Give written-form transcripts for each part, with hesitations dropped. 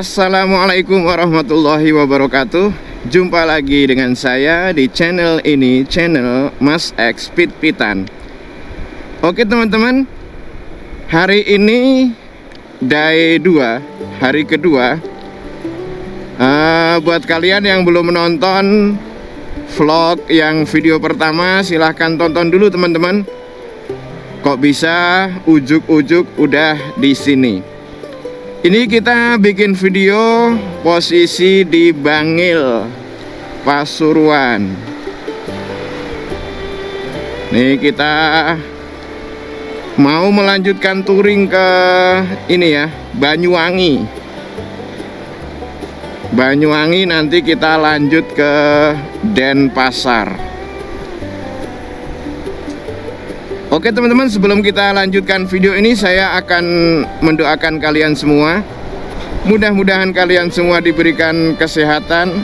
Assalamualaikum warahmatullahi wabarakatuh. Jumpa lagi dengan saya di channel ini, channel Mas X Pit-Pitan. Oke teman-teman, hari ini day 2, hari kedua. Buat kalian yang belum menonton vlog yang video pertama, silahkan tonton dulu teman-teman. Kok bisa ujuk-ujuk udah di sini. Ini kita bikin video posisi di Bangil, Pasuruan. Nih kita mau melanjutkan touring ke ini ya, Banyuwangi. Banyuwangi nanti kita lanjut ke Denpasar. Oke teman-teman, sebelum kita lanjutkan video ini, saya akan mendoakan kalian semua. Mudah-mudahan kalian semua diberikan kesehatan,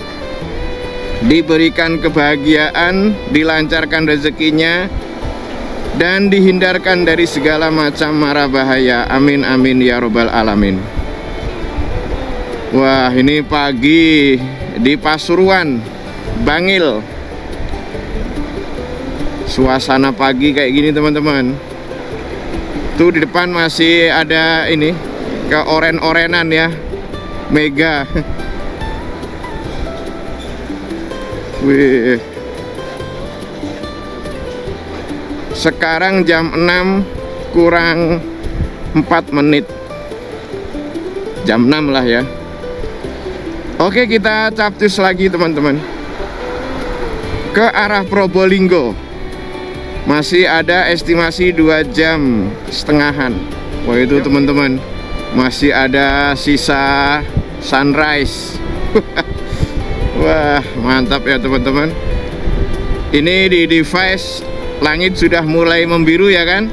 diberikan kebahagiaan, dilancarkan rezekinya, dan dihindarkan dari segala macam mara bahaya. Amin amin ya robbal alamin. Wah, ini pagi di Pasuruan, Bangil. Suasana pagi kayak gini teman-teman. Tuh di depan masih ada ini, keoren-orenan ya, Mega. Wih. Sekarang jam 6 kurang 4 menit. Jam 6 lah ya. Oke, kita capcus lagi teman-teman, ke arah Probolinggo. Masih ada estimasi 2,5 jam. Wah itu teman-teman, masih ada sisa sunrise. Wah mantap ya teman-teman. Ini di device langit sudah mulai membiru ya kan.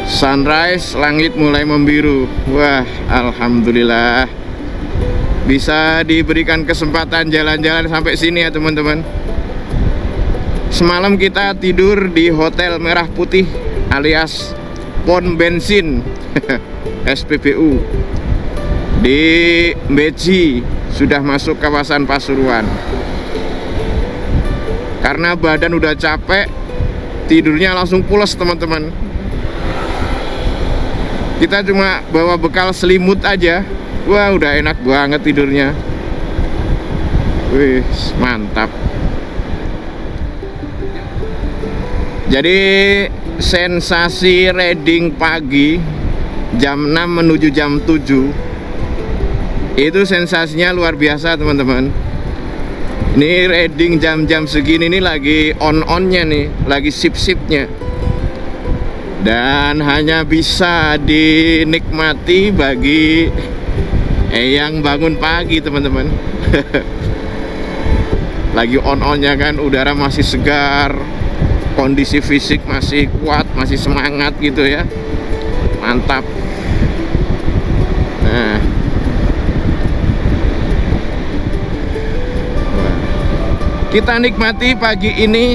Sunrise, langit mulai membiru. Wah alhamdulillah, bisa diberikan kesempatan jalan-jalan sampai sini ya teman-teman. Semalam kita tidur di Hotel Merah Putih alias Pom Bensin SPBU di Beji, sudah masuk kawasan Pasuruan. Karena badan udah capek, tidurnya langsung pules teman-teman. Kita cuma bawa bekal selimut aja. Wah udah enak banget tidurnya. Wih mantap. Jadi sensasi riding pagi jam 6 menuju jam 7 itu sensasinya luar biasa teman-teman. Ini riding jam-jam segini nih lagi on-onnya nih, lagi sip-sipnya. Dan hanya bisa dinikmati bagi yang bangun pagi teman-teman. Lagi on-onnya kan, udara masih segar, kondisi fisik masih kuat, masih semangat gitu ya. Mantap. Nah, kita nikmati pagi ini.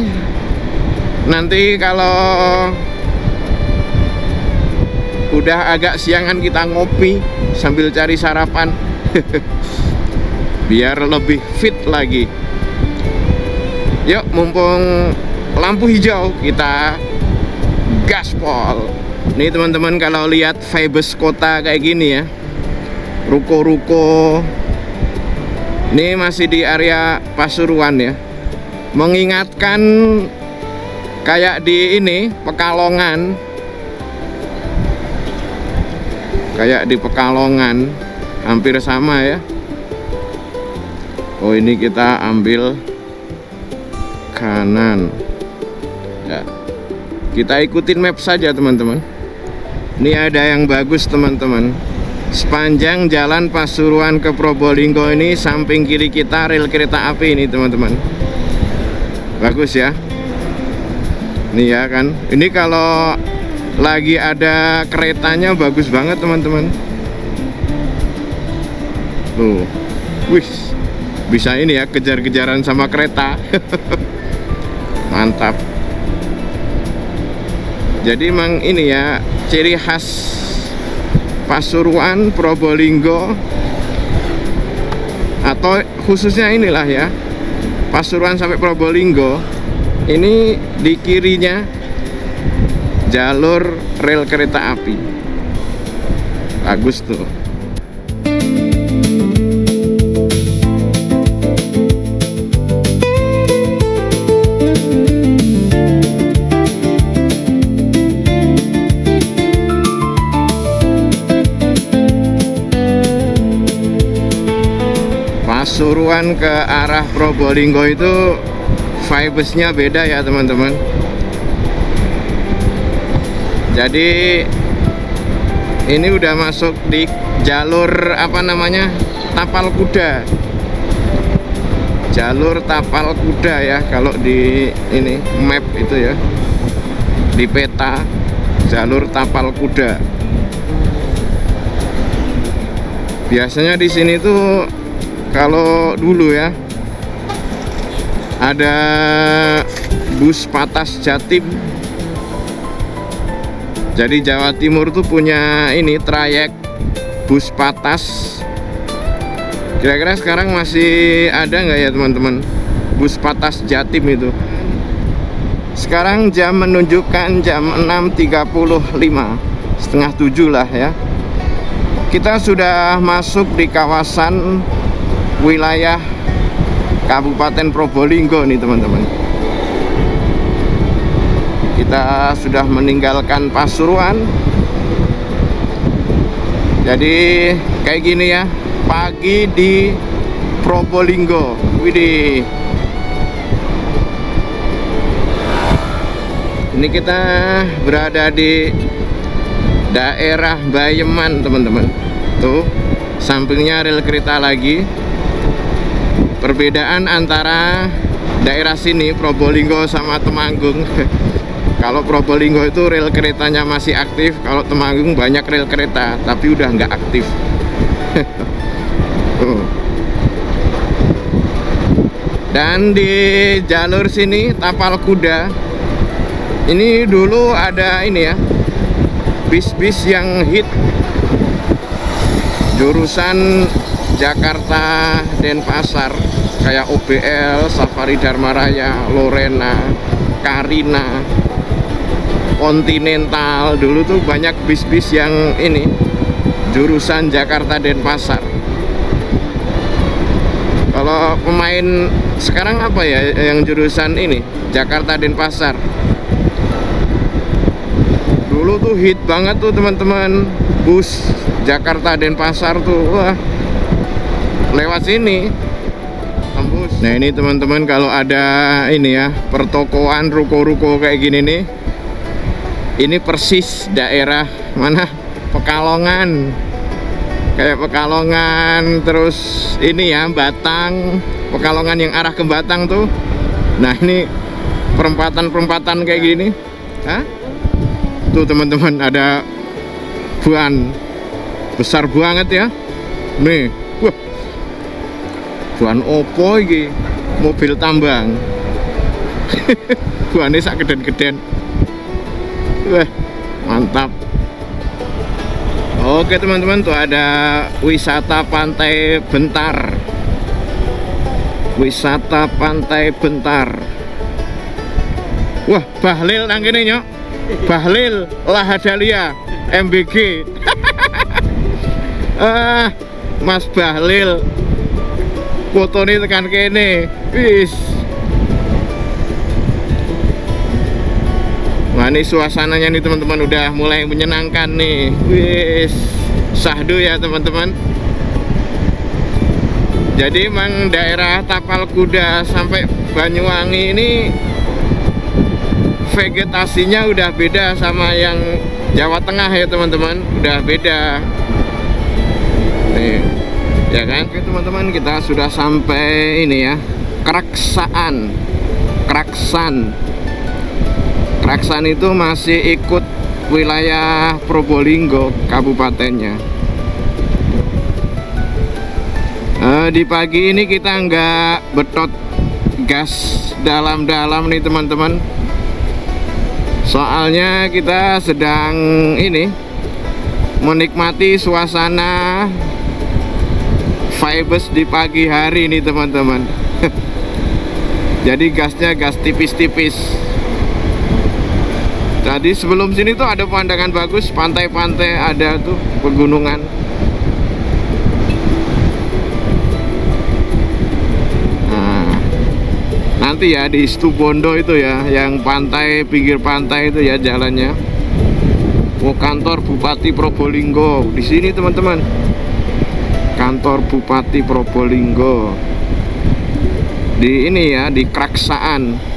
Nanti kalau udah agak siangan kita ngopi sambil cari sarapan. Biar lebih fit lagi. Yuk, mumpung lampu hijau, kita gaspol. Nih teman-teman, kalau lihat vibes kota kayak gini ya, ruko-ruko. Ini masih di area Pasuruan ya. Mengingatkan kayak di ini Pekalongan. Kayak di Pekalongan, hampir sama ya. Oh ini kita ambil kanan. Ya, kita ikutin map saja teman-teman. Ini ada yang bagus teman-teman. Sepanjang jalan Pasuruan ke Probolinggo ini, samping kiri kita rel kereta api ini teman-teman. Bagus ya. Ini ya kan. Ini kalau lagi ada keretanya bagus banget teman-teman. Tuh. Wih, bisa ini ya, kejar-kejaran sama kereta. Mantap. Jadi emang ini ya ciri khas Pasuruan, Probolinggo, atau khususnya inilah ya, Pasuruan sampai Probolinggo. Ini di kirinya jalur rel kereta api. Bagus tuh. Pasuruan ke arah Probolinggo itu vibes-nya beda ya teman-teman. Jadi ini udah masuk di jalur apa namanya, tapal kuda. Jalur tapal kuda ya kalau di ini map itu ya, di peta jalur tapal kuda. Biasanya di sini tuh kalau dulu ya ada bus Patas Jatim. Jadi Jawa Timur tuh punya ini trayek bus Patas. Kira-kira sekarang masih ada nggak ya teman-teman bus Patas Jatim itu? Sekarang jam menunjukkan jam 6.35, setengah 7 lah ya. Kita sudah masuk di kawasan wilayah Kabupaten Probolinggo nih teman-teman. Kita sudah meninggalkan Pasuruan. Jadi kayak gini ya, pagi di Probolinggo. Widih. Ini kita berada di daerah Bayeman teman-teman. Tuh, sampingnya rel kereta lagi. Perbedaan antara daerah sini Probolinggo sama Temanggung. Kalau Probolinggo itu rel keretanya masih aktif, kalau Temanggung banyak rel kereta tapi udah nggak aktif. Dan di jalur sini tapal kuda ini dulu ada ini ya, bis-bis yang hit jurusan Jakarta Denpasar, kayak OBL, Safari Dharma Raya, Lorena, Karina, Continental. Dulu tuh banyak bis-bis yang ini jurusan Jakarta Denpasar. Kalau pemain sekarang apa ya yang jurusan ini Jakarta Denpasar? Dulu tuh hit banget tuh teman-teman, bus Jakarta Denpasar tuh, wah, lewat sini tembus. Nah ini teman-teman, kalau ada ini ya pertokoan, ruko-ruko kayak gini nih, ini persis daerah mana, Pekalongan. Kayak Pekalongan, terus ini ya Batang, Pekalongan yang arah ke Batang tuh. Nah ini perempatan-perempatan kayak gini. Hah? Tuh teman-teman, ada buan besar banget ya. Nih, wah, buan opo iki? Mobil tambang. Buannya sak geden-geden. Wah, mantap. Oke teman-teman, tuh ada wisata Pantai Bentar. Wisata Pantai Bentar. Wah, Bahlil nang kene nyok. Bahlil Lahadalia MBG. Mas Bahlil fotone tekan kene. Wis. Wah, ini suasananya nih teman-teman udah mulai menyenangkan nih. Wis, sahdu ya teman-teman. Jadi emang daerah Tapal Kuda sampai Banyuwangi ini vegetasinya udah beda sama yang Jawa Tengah ya teman-teman. Udah beda. Nih, ya kan? Oke teman-teman, kita sudah sampai ini ya, Kraksaan. Kraksan itu masih ikut wilayah Probolinggo kabupatennya. Di pagi ini kita nggak betot gas dalam-dalam nih teman-teman. Soalnya kita sedang ini menikmati suasana vibes di pagi hari nih teman-teman. Jadi gasnya gas tipis-tipis. Tadi sebelum sini tuh ada pemandangan bagus, pantai-pantai ada tuh, pegunungan. Nah, nanti ya di Situbondo itu ya, yang pantai, pinggir pantai itu ya jalannya. Oh, kantor Bupati Probolinggo di sini teman-teman. Kantor Bupati Probolinggo. Di ini ya, di Kraksaan.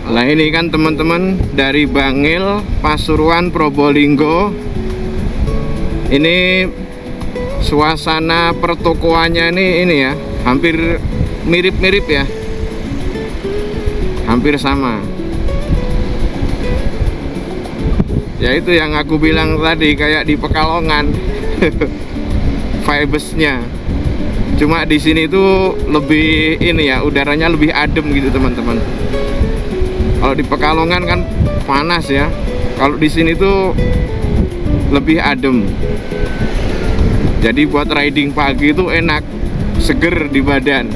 Nah ini kan teman-teman dari Bangil, Pasuruan, Probolinggo. Ini suasana pertokoannya ini ya, hampir mirip-mirip ya. Hampir sama. Ya itu yang aku bilang tadi, kayak di Pekalongan. Vibesnya. Cuma di sini tuh lebih ini ya, udaranya lebih adem gitu teman-teman. Kalau di Pekalongan kan panas ya. Kalau di sini tuh lebih adem. Jadi buat riding pagi itu enak, seger di badan.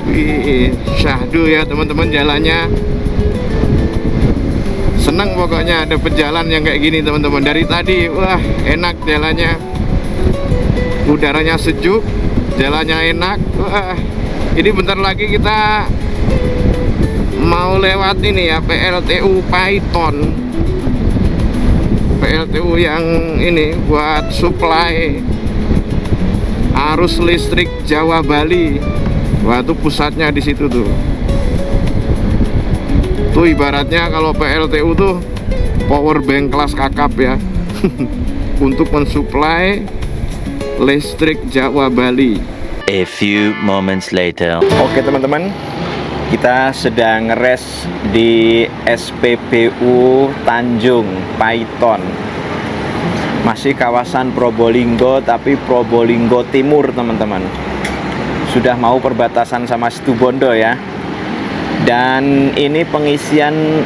Wih, syahdu ya teman-teman jalannya. Senang pokoknya ada pejalan yang kayak gini teman-teman. Dari tadi wah enak jalannya. Udaranya sejuk, jalannya enak. Wah, ini bentar lagi kita mau lewat ini ya, PLTU Paiton. PLTU yang ini buat supply arus listrik Jawa Bali. Wah, itu pusatnya di situ tuh. Tuh ibaratnya kalau PLTU tuh power bank kelas kakap ya. Untuk mensuplai listrik Jawa Bali. A few moments later. Oke teman-teman, kita sedang ngeres di SPBU Tanjung Paiton. Masih kawasan Probolinggo, tapi Probolinggo Timur teman-teman. Sudah mau perbatasan sama Situbondo ya. Dan ini pengisian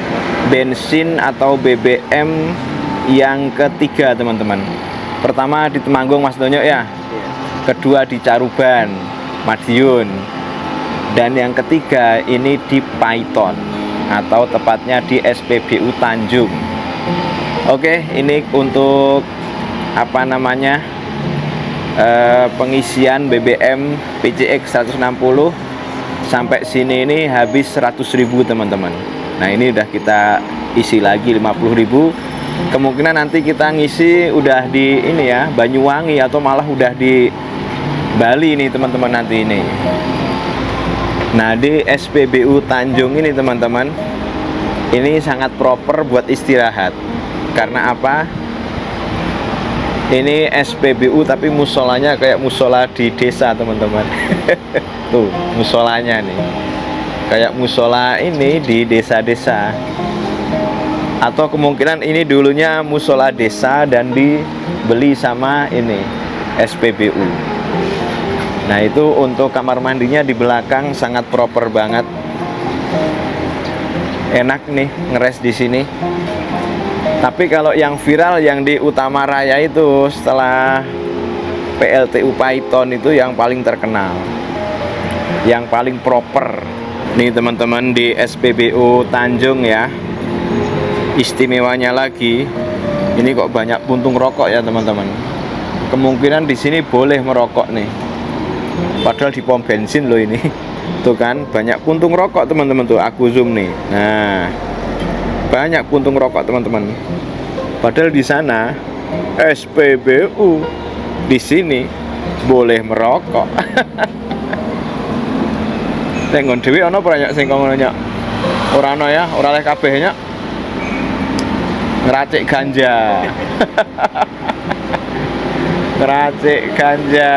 bensin atau BBM yang ketiga teman-teman. Pertama di Temanggung Mas Donyo ya. Kedua di Caruban, Madiun. Dan yang ketiga ini di Paiton, atau tepatnya di SPBU Tanjung. Oke, ini untuk apa namanya, pengisian BBM PCX 160 sampai sini ini habis 100.000 teman-teman. Nah ini udah kita isi lagi 50.000. Kemungkinan nanti kita ngisi udah di ini ya, Banyuwangi atau malah udah di Bali nih teman-teman nanti ini. Nah di SPBU Tanjung ini teman-teman, ini sangat proper buat istirahat. Karena apa? Ini SPBU tapi musolanya kayak musola di desa teman-teman. Tuh musolanya nih, kayak musola ini di desa-desa. Atau kemungkinan ini dulunya musola desa dan dibeli sama ini SPBU. Nah itu untuk kamar mandinya di belakang sangat proper banget. Enak nih ngeres di sini. Tapi kalau yang viral yang di Utama Raya itu setelah PLTU Paiton itu yang paling terkenal, yang paling proper. Nih teman-teman di SPBU Tanjung ya. Istimewanya lagi, ini kok banyak puntung rokok ya teman-teman. Kemungkinan di sini boleh merokok nih. Padahal di pom bensin loh ini. Tuh kan banyak puntung rokok teman-teman tuh, aku zoom nih. Nah, banyak puntung rokok teman-teman. Padahal di sana SPBU, di sini boleh merokok. Tenggon dhewe ana ora nyak sing ngono nyak? Ora ana ya, ora oleh kabeh nyak. Ngeracik ganja. Ngeracik ganja.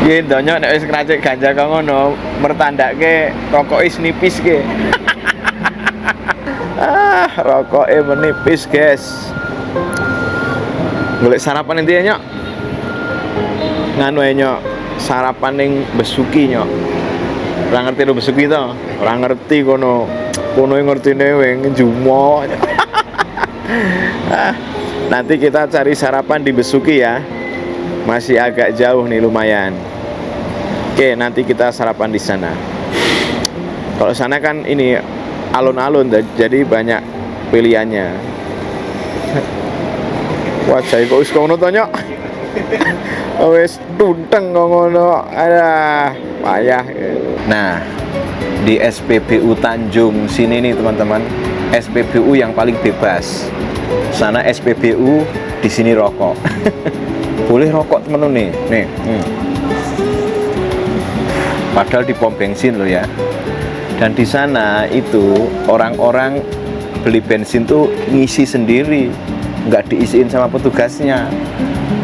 Yen donya nek wis ngracik ganja kok ngono, mertandake rokoke nipis ke. Rokoke menipis, guys. Golek sarapan endi nyok? Nganu nyok, sarapan ning Besuki nyok. Ora ngerti lho Besuki to? Ora ngerti kono. kono ngertine weng jumo. Nanti kita cari sarapan di Besuki ya. Masih agak jauh nih lumayan. Oke, nanti kita sarapan di sana. Kalau sana kan ini alun-alun, jadi banyak pilihannya. Wajah kok wis ngono to, Nyok? Wis tunteng ngono. Alah, payah. Nah, di SPBU Tanjung sini nih teman-teman, SPBU yang paling bebas. Sana SPBU, di sini rokok. Boleh rokok teman-teman nih. Padahal di pom bensin loh ya. Dan di sana itu orang-orang beli bensin tuh ngisi sendiri, nggak diisiin sama petugasnya,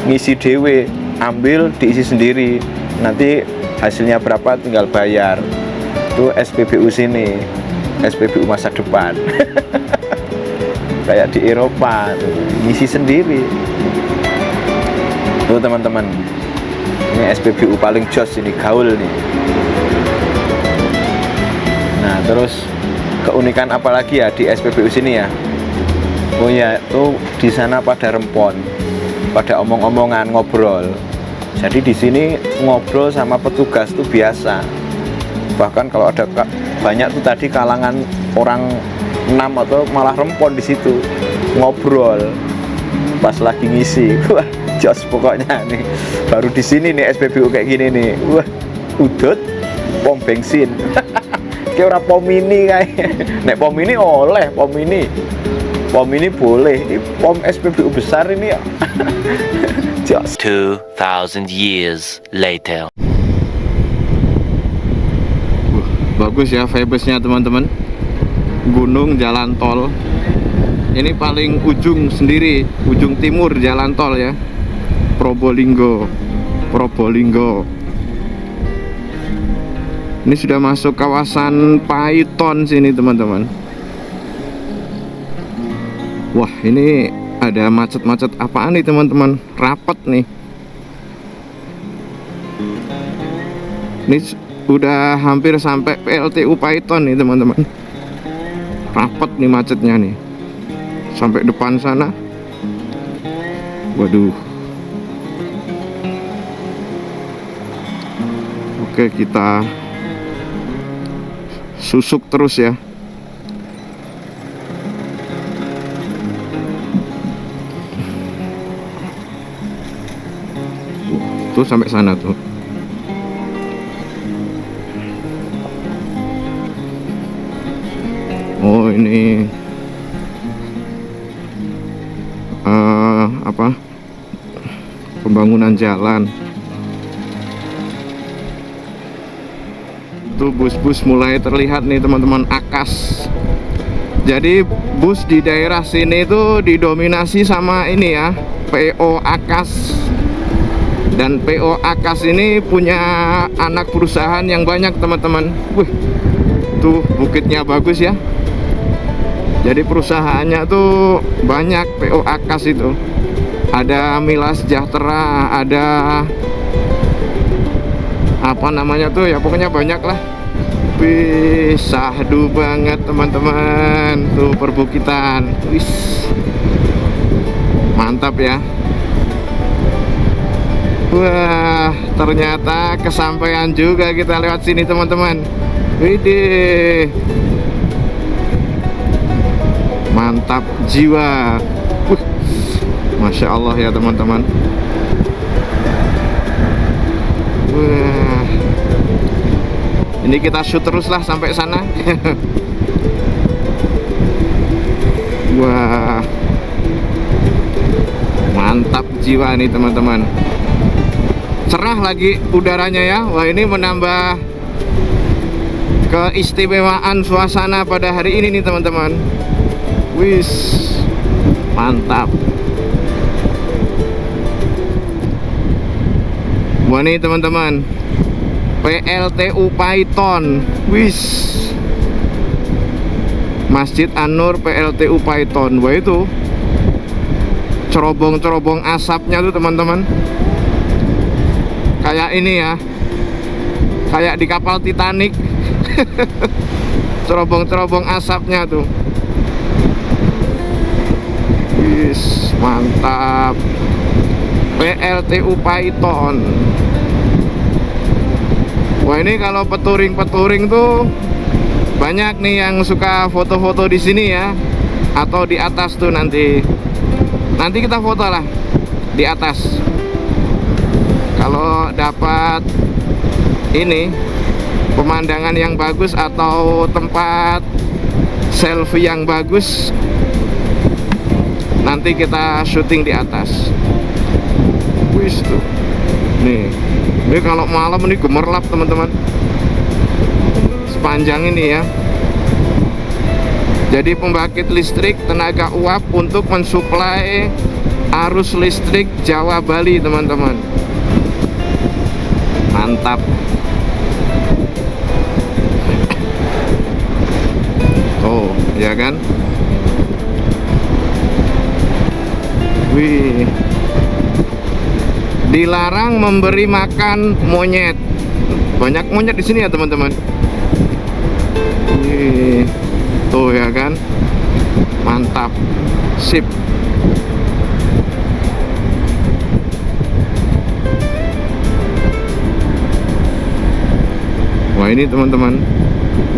ngisi dewe, ambil diisi sendiri, nanti hasilnya berapa tinggal bayar. Itu SPBU sini, SPBU masa depan. Kayak di Eropa tuh, ngisi sendiri. Tuh teman-teman, ini SPBU paling jos ini, gaul nih. Nah terus keunikan apa lagi ya di SPBU sini ya? Oh ya, tuh di sana pada rempon, pada omong-omongan, ngobrol. Jadi di sini ngobrol sama petugas tuh biasa. Bahkan kalau ada banyak tuh tadi kalangan orang 6 atau malah rempon di situ ngobrol pas lagi ngisi. Wah, jos pokoknya nih. Baru di sini nih SPBU kayak gini nih. Wah, udut pom bensin. Kayak orang pom mini kayak. Nek pom mini oleh, pom mini boleh. Ini pom SPBU besar ini ya. Jos. 2,000 years later. Bagus ya vibes-nya teman-teman. Gunung jalan tol. Ini paling ujung sendiri, ujung timur jalan tol ya. Probolinggo. Ini sudah masuk kawasan Paiton sini teman-teman. Wah, ini ada macet-macet apaan nih teman-teman? Rapet nih. Ini udah hampir sampai PLTU Paiton nih teman-teman. Rapet nih macetnya nih. Sampai depan sana. Waduh. Oke, kita susuk terus ya. Tuh sampai sana tuh. Oh ini apa? Pembangunan jalan. Tuh bus-bus mulai terlihat nih teman-teman, Akas. Jadi bus di daerah sini tuh didominasi sama ini ya, PO Akas. Dan PO Akas ini punya anak perusahaan yang banyak teman-teman. Wih, tuh bukitnya bagus ya. Jadi perusahaannya tuh banyak PO Akas itu. Ada Mila Sejahtera, ada apa namanya tuh ya, pokoknya banyak lah. Wih, sahdu banget teman-teman. Tuh perbukitan. Wih, mantap ya. Wah, ternyata kesampaian juga kita lewat sini teman-teman. Widih, mantap jiwa. Masya Allah ya teman-teman. Wah, ini kita shoot terus lah sampai sana. Wah, mantap jiwa nih teman-teman. Cerah lagi udaranya ya. Wah, ini menambah keistimewaan suasana pada hari ini nih teman-teman. Wis, mantap. Wah nih teman-teman, PLTU Paiton. Wis, Masjid An-Nur PLTU Paiton. Wah itu cerobong-cerobong asapnya tuh teman-teman, kayak ini ya, kayak di kapal Titanic. cerobong-cerobong asapnya tuh. Wis, mantap. PLTU Python. Wah, ini kalau peturing-peturing tuh banyak nih yang suka foto-foto di sini ya, atau di atas tuh nanti. Nanti kita foto lah di atas. Kalau dapat ini pemandangan yang bagus atau tempat selfie yang bagus, nanti kita syuting di atas. Wis tuh. Nih. Ini kalau malam ini gemerlap teman-teman. Sepanjang ini ya. Jadi pembangkit listrik tenaga uap untuk mensuplai arus listrik Jawa Bali teman-teman. Mantap. Oh, ya kan? Wih. Dilarang memberi makan monyet. Banyak monyet di sini ya teman-teman. Wih. Tuh ya kan. Mantap. Sip. Wah, ini teman-teman.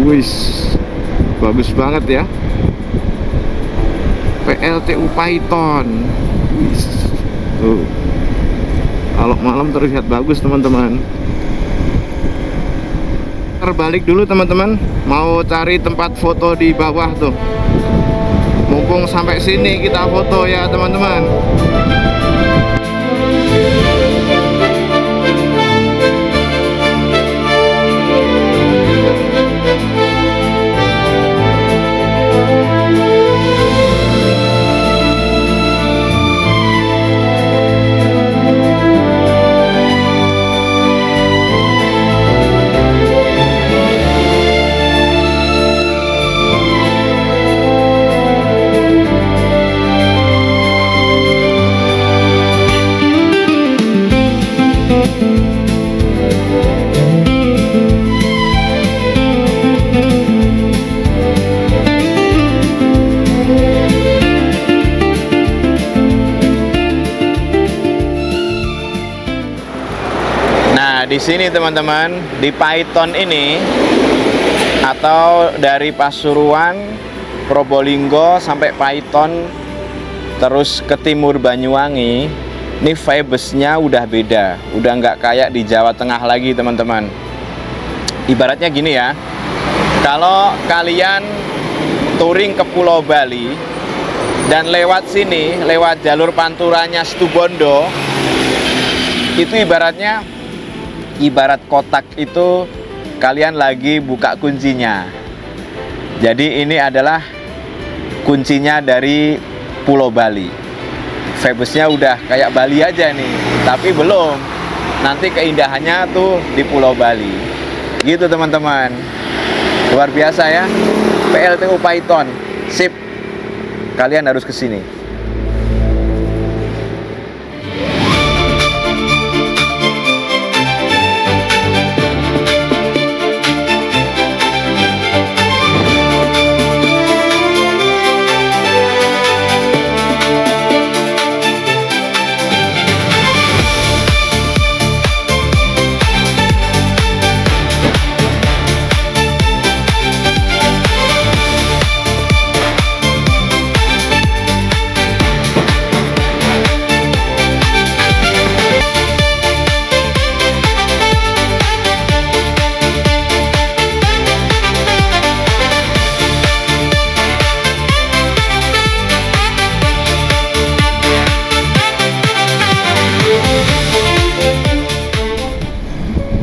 Wis. Bagus banget ya. PLTU Python. Wis. Tuh. Kalau malam terlihat bagus teman-teman. Terbalik dulu teman-teman, mau cari tempat foto di bawah tuh. Mumpung sampai sini kita foto ya teman-teman. Di sini teman-teman, di Python ini, atau dari Pasuruan, Probolinggo sampai Python, terus ke timur Banyuwangi, ini vibes-nya udah beda, udah nggak kayak di Jawa Tengah lagi teman-teman. Ibaratnya gini ya, kalau kalian touring ke Pulau Bali dan lewat sini, lewat jalur panturanya Situbondo, itu ibarat kotak itu kalian lagi buka kuncinya. Jadi ini adalah kuncinya dari Pulau Bali. Vibes-nya udah kayak Bali aja nih, tapi belum. Nanti keindahannya tuh di Pulau Bali. Gitu teman-teman. Luar biasa ya. PLTU Python. Sip. Kalian harus kesini.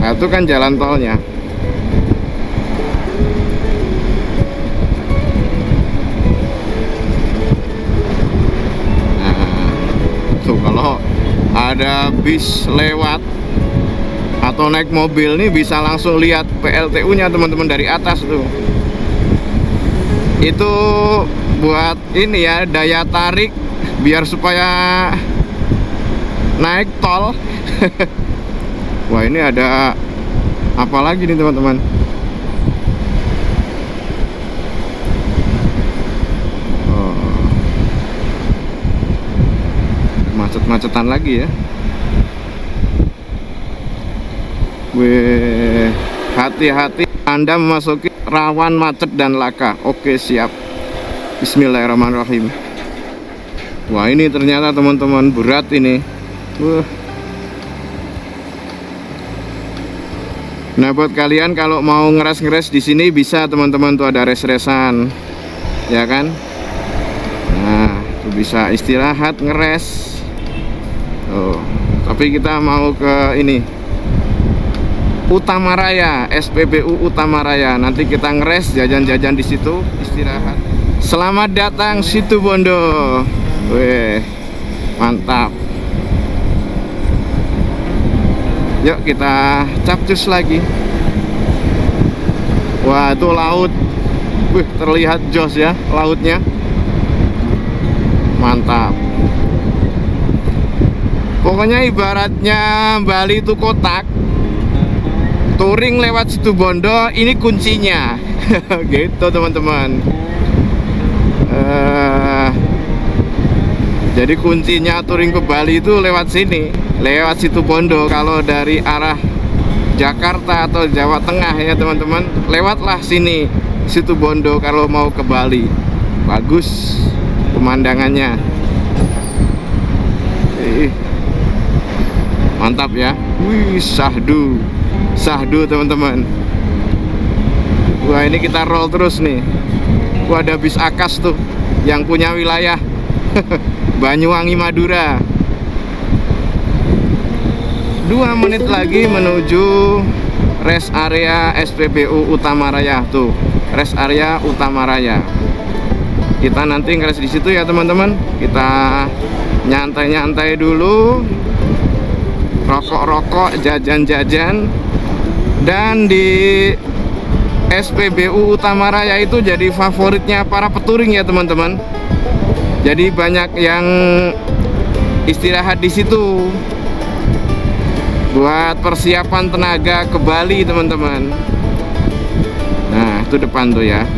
Nah, itu kan jalan tolnya. Nah, tuh kalau ada bis lewat atau naik mobil nih bisa langsung lihat PLTU-nya teman-teman dari atas tuh. Itu buat ini ya, daya tarik biar supaya naik tol. Wah, ini ada apa lagi nih teman-teman? macet-macetan lagi ya. Weh, hati-hati Anda memasuki rawan macet dan laka. Oke, siap. Bismillahirrahmanirrahim. Wah, ini ternyata teman-teman berat ini. Nah, buat kalian kalau mau ngeres-ngeres di sini bisa teman-teman, tuh ada res-resan, ya kan? Nah, tuh bisa istirahat ngeres. Tuh, tapi kita mau ke ini. Utama Raya, SPBU Utama Raya. Nanti kita ngeres, jajan-jajan di situ, istirahat. Selamat datang Situbondo. Weh, mantap. Yuk kita capcus lagi. Wah, itu laut. Wih, terlihat jos ya lautnya. Mantap. Pokoknya ibaratnya Bali itu kotak. Touring lewat Situbondo, ini kuncinya. Gitu teman-teman. Jadi kuncinya touring ke Bali itu lewat sini, lewat Situbondo. Kalau dari arah Jakarta atau Jawa Tengah ya teman-teman, lewatlah sini Situbondo kalau mau ke Bali. Bagus pemandangannya. Mantap ya. Wih, sahdu teman-teman. Wah, ini kita roll terus nih. Wah, ada bis Akas tuh yang punya wilayah Banyuwangi Madura. 2 menit lagi menuju rest area SPBU Utama Raya. Tuh, rest area Utama Raya. Kita nanti ngeres di situ ya teman-teman. Kita nyantai-nyantai dulu, rokok-rokok, jajan-jajan. Dan di SPBU Utama Raya itu jadi favoritnya para peturing ya teman-teman. Jadi banyak yang istirahat di situ buat persiapan tenaga ke Bali teman-teman. Nah, itu depan tuh ya.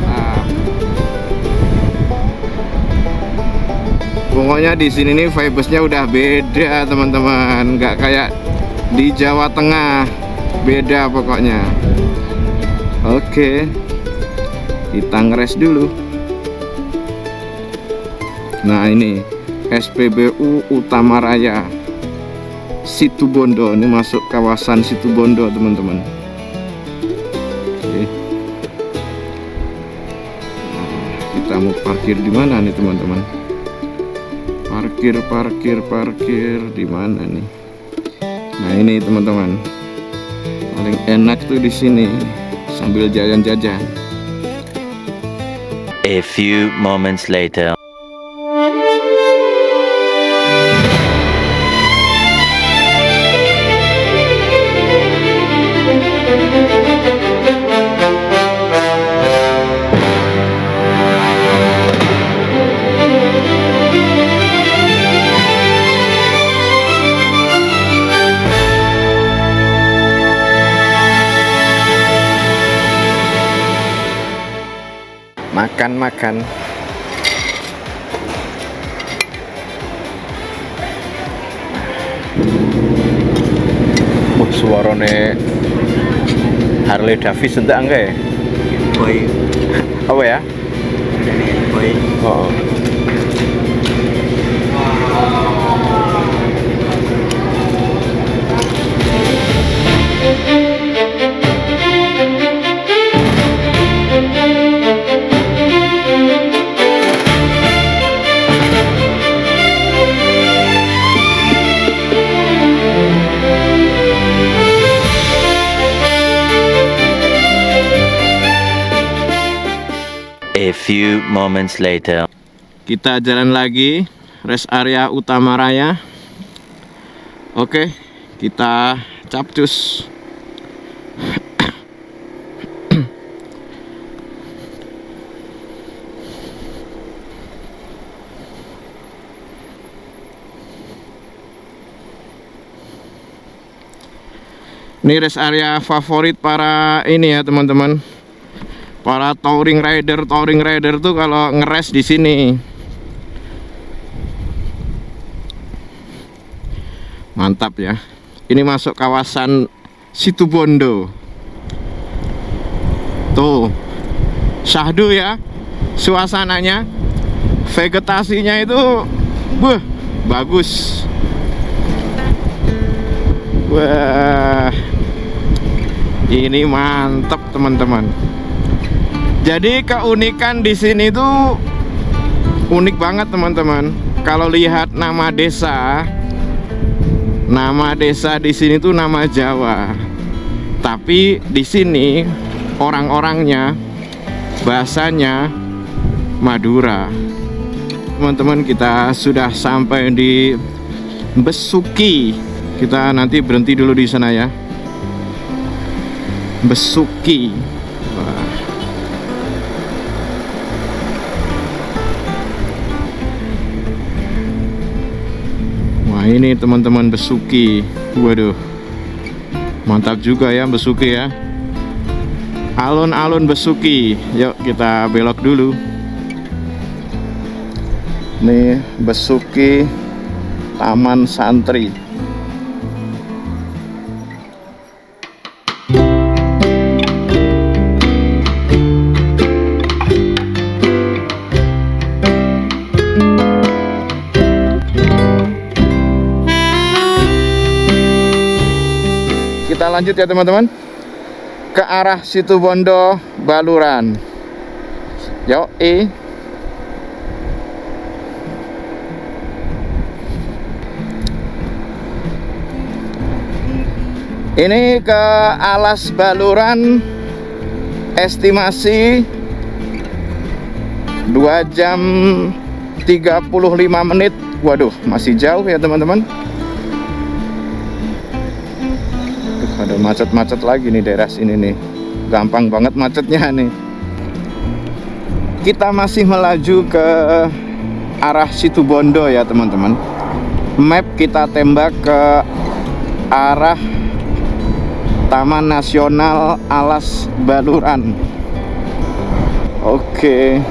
Pokoknya di sini nih vibesnya udah beda teman-teman, nggak kayak di Jawa Tengah. Beda pokoknya. Oke, kita ngeres dulu. Nah, ini SPBU Utama Raya Situbondo. Ini masuk kawasan Situbondo teman-teman. Oke. Nah, kita mau parkir di mana nih teman-teman? Parkir di mana nih? Nah, ini teman-teman. Paling enak tuh di sini sambil jajan-jajan. A few moments later. Makan. Suarane Harley Davidson enggak ya? Boy. Apa ya? Boy. Oh. A few moments later. Kita jalan lagi rest area Utama Raya. Oke, kita capcus. Ini rest area favorit para ini ya teman-teman. Para touring rider tuh kalau ngeres di sini. Mantap ya. Ini masuk kawasan Situbondo. Tuh, syahdu ya suasananya, vegetasinya itu bagus. Wah, ini mantap teman-teman. Jadi keunikan di sini tuh unik banget teman-teman. Kalau lihat nama desa di sini tuh nama Jawa, tapi di sini orang-orangnya bahasanya Madura. Teman-teman, kita sudah sampai di Besuki. Kita nanti berhenti dulu di sana ya. Besuki. Wah, ini teman-teman Besuki. Waduh, mantap juga ya Besuki ya. Alun-alun Besuki. Yuk kita belok dulu. Nih Besuki Taman Santri. Kita lanjut ya teman-teman, ke arah Situbondo Baluran. Yoi. Ini ke Alas Baluran, estimasi 2 jam 35 menit. Waduh, masih jauh ya teman-teman. Ada macet-macet lagi nih daerah sini nih. Gampang banget macetnya nih. Kita masih melaju ke arah Situbondo ya teman-teman. Map kita tembak ke arah Taman Nasional Alas Baluran. Oke.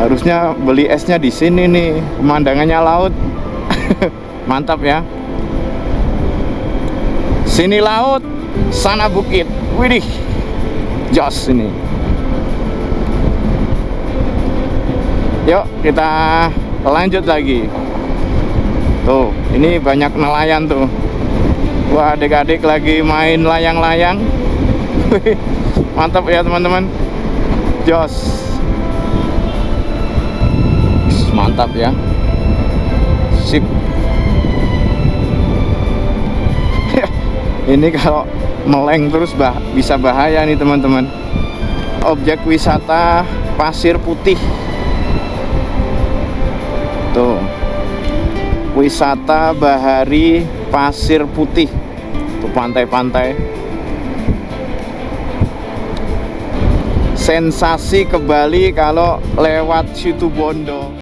Harusnya beli esnya di sini nih. Pemandangannya laut. Mantap ya. Sini laut, sana bukit. Widih, jos ini. Yuk kita lanjut lagi. Tuh, ini banyak nelayan tuh. Wah, adik-adik lagi main layang-layang. Mantap ya teman-teman. Jos. Mantap ya. Sip. Ini kalau meleng terus bisa bahaya nih teman-teman. Objek wisata Pasir Putih. Tuh, wisata bahari Pasir Putih. Tuh pantai-pantai. Sensasi ke Bali kalau lewat Situbondo.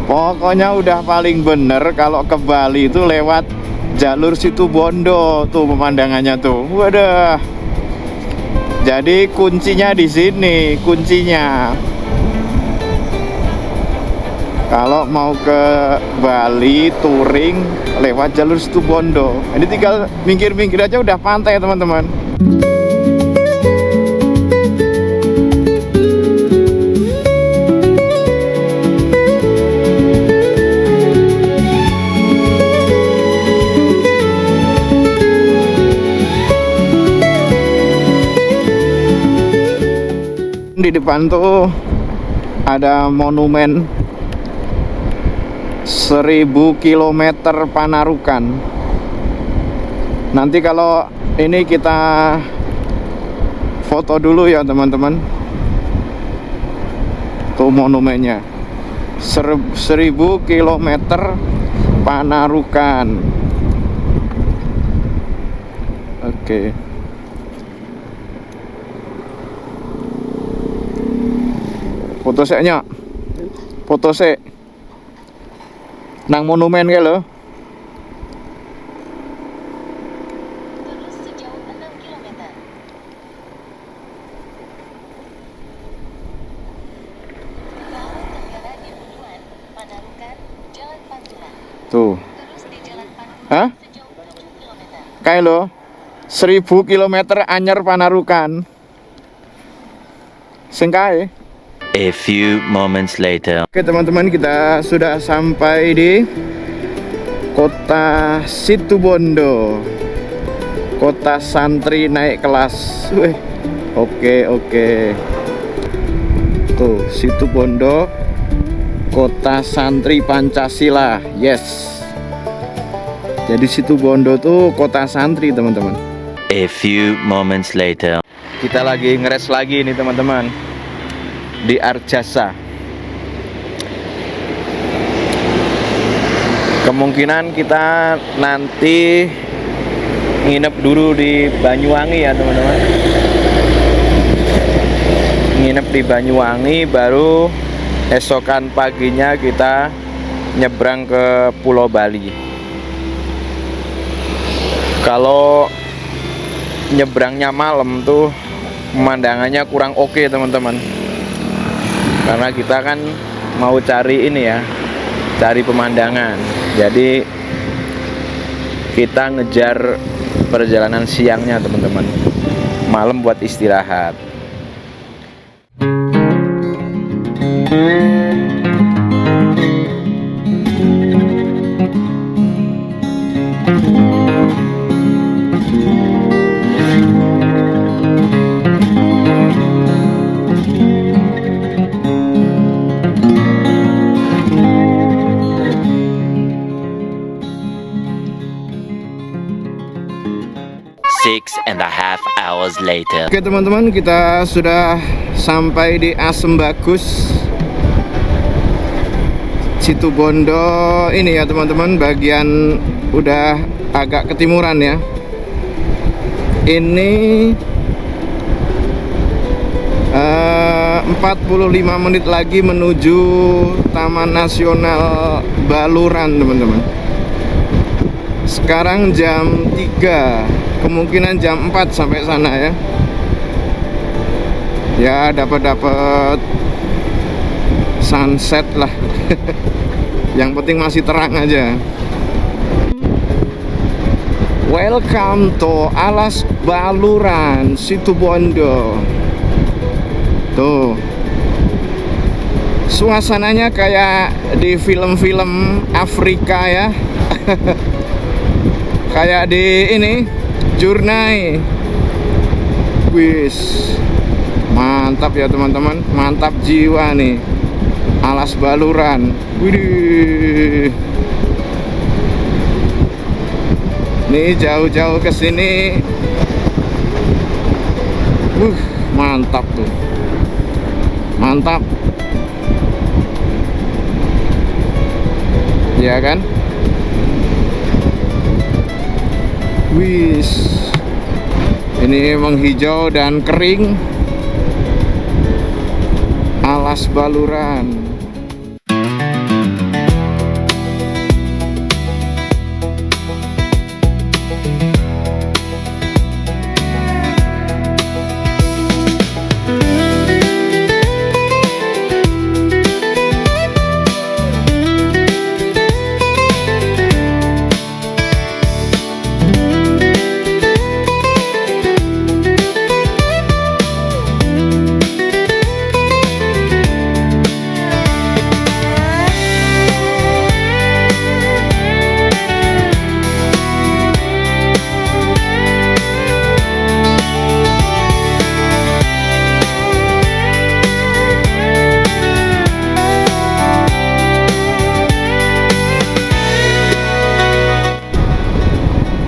Pokoknya udah paling bener kalau ke Bali itu lewat jalur Situbondo. Tuh pemandangannya tuh. Waduh. Jadi kuncinya di sini, kuncinya. Kalau mau ke Bali touring lewat jalur Situbondo. Ini tinggal minggir-minggir aja udah pantai teman-teman. Di depan tuh ada monumen 1000 km Panarukan. Nanti kalau ini kita foto dulu ya teman-teman. Tuh monumennya 1000 km Panarukan. Oke. Foto seknya. Foto sek. Nang monumen kae lho. Terus sejauh 6 km. Laut Tenggara di Bunuan, Panarukan, Jalan Pantura. Tuh. Terus di Jalan Pantura Hah? sejauh 7 km. Kae lho. 1000 km anyar Panarukan. Sing kae. A few moments later. Oke teman-teman, kita sudah sampai di kota Situbondo, kota santri naik kelas. Wih, oke. Tuh, Situbondo, kota santri Pancasila. Yes. Jadi Situbondo tuh kota santri teman-teman. A few moments later. Kita lagi ngeres lagi nih teman-teman di Arjasa. Kemungkinan kita nanti nginep dulu di Banyuwangi ya teman-teman. Nginep di Banyuwangi, baru esokan paginya kita nyebrang ke Pulau Bali. Kalau nyebrangnya malam tuh pemandangannya kurang oke teman-teman, karena kita kan mau cari ini ya, cari pemandangan. Jadi kita ngejar perjalanan siangnya teman-teman, malam buat istirahat. Six and a half hours later. Oke teman-teman, kita sudah sampai di Asem Bagus, Situbondo ini ya teman-teman, bagian udah agak ketimuran ya. Ini 45 menit lagi menuju Taman Nasional Baluran teman-teman. Sekarang jam 3, kemungkinan jam 4 sampai sana ya. Ya dapat sunset lah. Yang penting masih terang aja. Welcome to Alas Baluran, Situbondo. Tuh, suasananya kayak di film-film Afrika ya. Kayak di ini Jurnai. Wis, mantap ya teman-teman, mantap jiwa nih. Alas Baluran. Widih. Nih jauh-jauh ke sini. Mantap tuh. Mantap. Ya kan? Wis. Ini menghijau dan kering. Alas Baluran.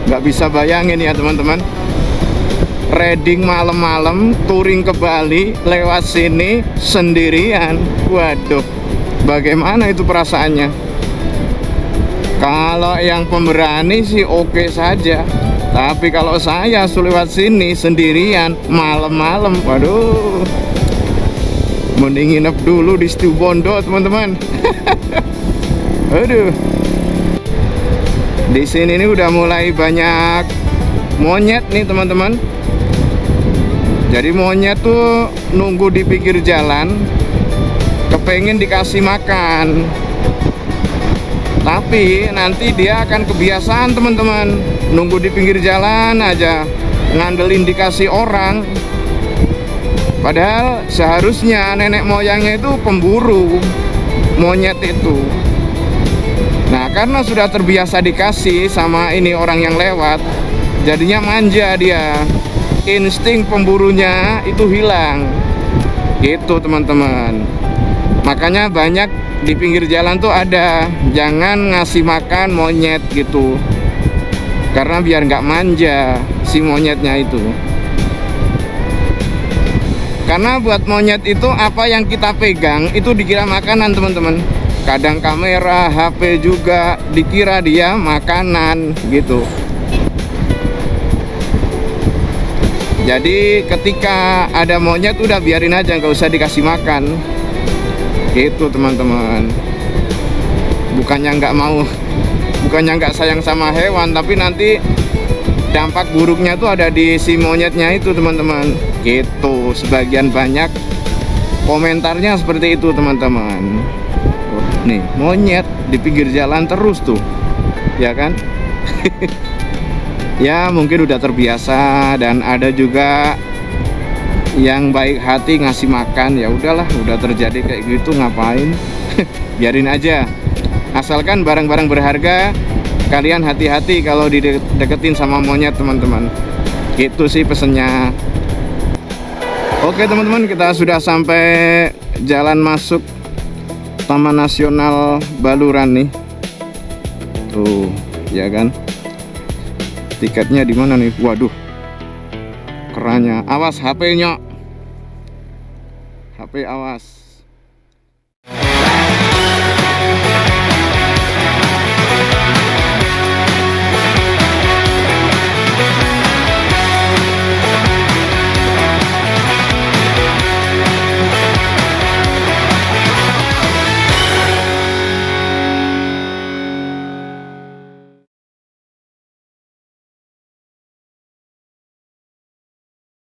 Nggak bisa bayangin ya teman-teman, riding malam-malam, touring ke Bali lewat sini sendirian. Waduh, bagaimana itu perasaannya? Kalau yang pemberani sih oke saja, Tapi kalau saya lewat sini sendirian malam-malam, waduh, mending nginep dulu di Situ Bondo teman-teman. Aduh, di sini ini udah mulai banyak monyet nih teman-teman. Jadi monyet tuh nunggu di pinggir jalan, kepengen dikasih makan. Tapi nanti dia akan kebiasaan teman-teman, nunggu di pinggir jalan aja, ngandelin dikasih orang. Padahal seharusnya nenek moyangnya itu pemburu monyet itu. Nah, karena sudah terbiasa dikasih sama ini orang yang lewat, jadinya manja dia. Insting pemburunya itu hilang. Gitu teman-teman. Makanya banyak di pinggir jalan tuh ada, jangan ngasih makan monyet gitu, karena biar nggak manja si monyetnya itu. Karena buat monyet itu apa yang kita pegang itu dikira makanan teman-teman. Kadang kamera, HP juga dikira dia makanan gitu. Jadi ketika ada monyet udah biarin aja, nggak usah dikasih makan. Gitu teman-teman. Bukannya nggak sayang sama hewan, tapi nanti dampak buruknya tuh ada di si monyetnya itu teman-teman. Gitu, sebagian banyak komentarnya seperti itu teman-teman. Nih monyet di pinggir jalan terus tuh, ya kan? Ya mungkin udah terbiasa, dan ada juga yang baik hati ngasih makan. Ya udahlah, udah terjadi kayak gitu ngapain. Biarin aja, asalkan barang-barang berharga kalian hati-hati kalau dideketin sama monyet teman-teman. Gitu sih pesennya. Oke teman-teman, kita sudah sampai jalan masuk Taman Nasional Baluran nih. Tuh, ya kan? Tiketnya di mana nih? Waduh, kerannya. Awas HP-nya. HP awas.